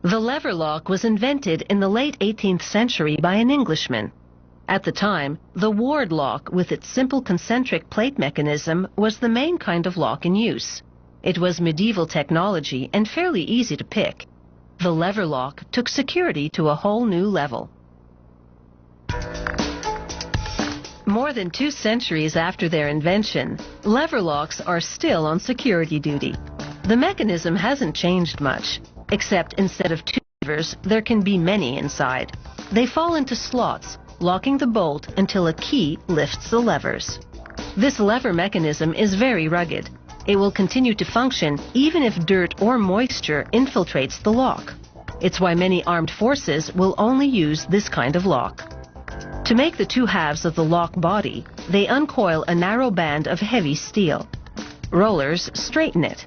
The lever lock was invented in the late 18th century by an Englishman. At the time, the ward lock with its simple concentric plate mechanism was the main kind of lock in use. It was medieval technology and fairly easy to pick. The lever lock took security to a whole new level. More than 2 centuries after their invention, lever locks are still on security duty. The mechanism hasn't changed much, except instead of 2 levers, there can be many inside. They fall into slots, locking the bolt until a key lifts the levers. This lever mechanism is very rugged. It will continue to function even if dirt or moisture infiltrates the lock. It's why many armed forces will only use this kind of lock. To make the 2 halves of the lock body, they uncoil a narrow band of heavy steel. Rollers straighten it.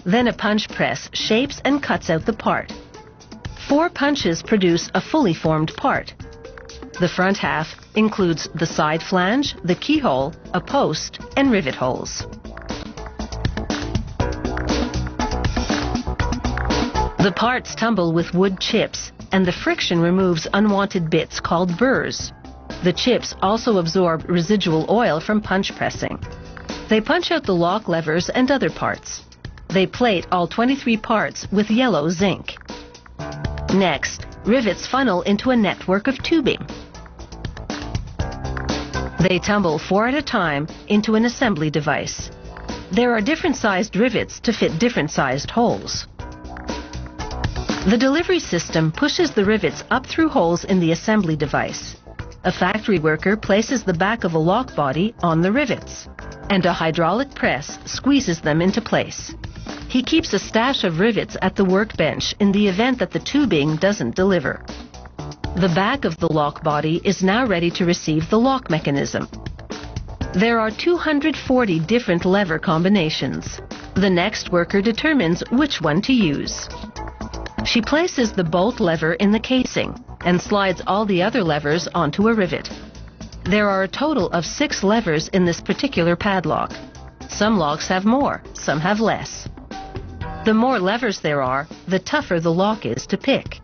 Then a punch press shapes and cuts out the part. 4 punches produce a fully formed part. The front half includes the side flange, the keyhole, a post, and rivet holes. The parts tumble with wood chips, and the friction removes unwanted bits called burrs. The chips also absorb residual oil from punch pressing. They punch out the lock levers and other parts. They plate all 23 parts with yellow zinc. Next, rivets funnel into a network of tubing. They tumble 4 at a time into an assembly device. There are different sized rivets to fit different sized holes. The delivery system pushes the rivets up through holes in the assembly device. A factory worker places the back of a lock body on the rivets, and a hydraulic press squeezes them into place. He keeps a stash of rivets at the workbench in the event that the tubing doesn't deliver. The back of the lock body is now ready to receive the lock mechanism. There are 240 different lever combinations. The next worker determines which one to use. She places the bolt lever in the casing and slides all the other levers onto a rivet. There are a total of 6 levers in this particular padlock. Some locks have more, some have less. The more levers there are, the tougher the lock is to pick.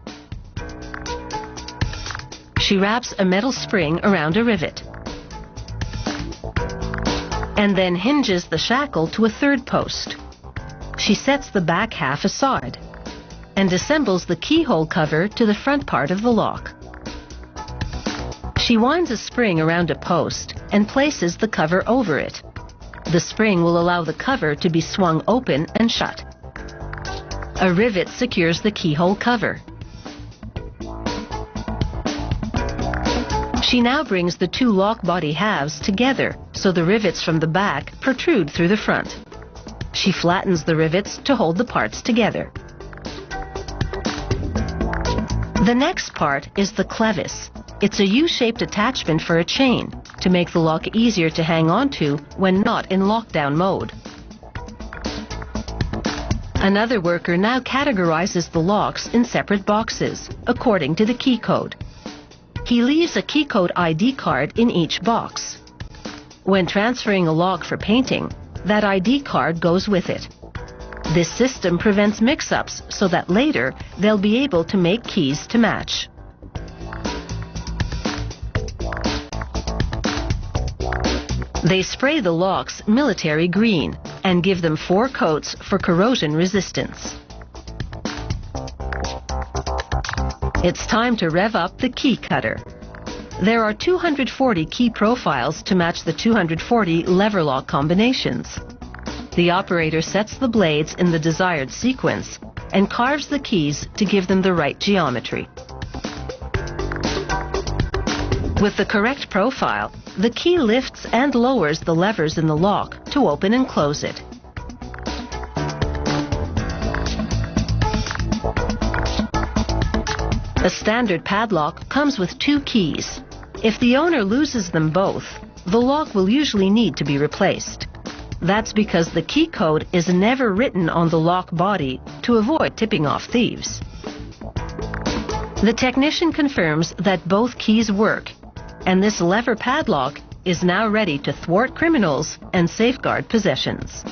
She wraps a metal spring around a rivet and then hinges the shackle to a 3rd post. She sets the back half aside and assembles the keyhole cover to the front part of the lock. She winds a spring around a post and places the cover over it. The spring will allow the cover to be swung open and shut. A rivet secures the keyhole cover. She now brings the 2 lock body halves together so the rivets from the back protrude through the front. She flattens the rivets to hold the parts together. The next part is the clevis. It's a U-shaped attachment for a chain to make the lock easier to hang onto when not in lockdown mode. Another worker now categorizes the locks in separate boxes, according to the key code. He leaves a key code ID card in each box. When transferring a lock for painting, that ID card goes with it. This system prevents mix-ups so that later they'll be able to make keys to match. They spray the locks military green and give them 4 coats for corrosion resistance. It's time to rev up the key cutter. There are 240 key profiles to match the 240 lever lock combinations. The operator sets the blades in the desired sequence and carves the keys to give them the right geometry. With the correct profile, the key lifts and lowers the levers in the lock to open and close it. A standard padlock comes with 2 keys. If the owner loses them both, the lock will usually need to be replaced. That's because the key code is never written on the lock body to avoid tipping off thieves. The technician confirms that both keys work, and this lever padlock is now ready to thwart criminals and safeguard possessions.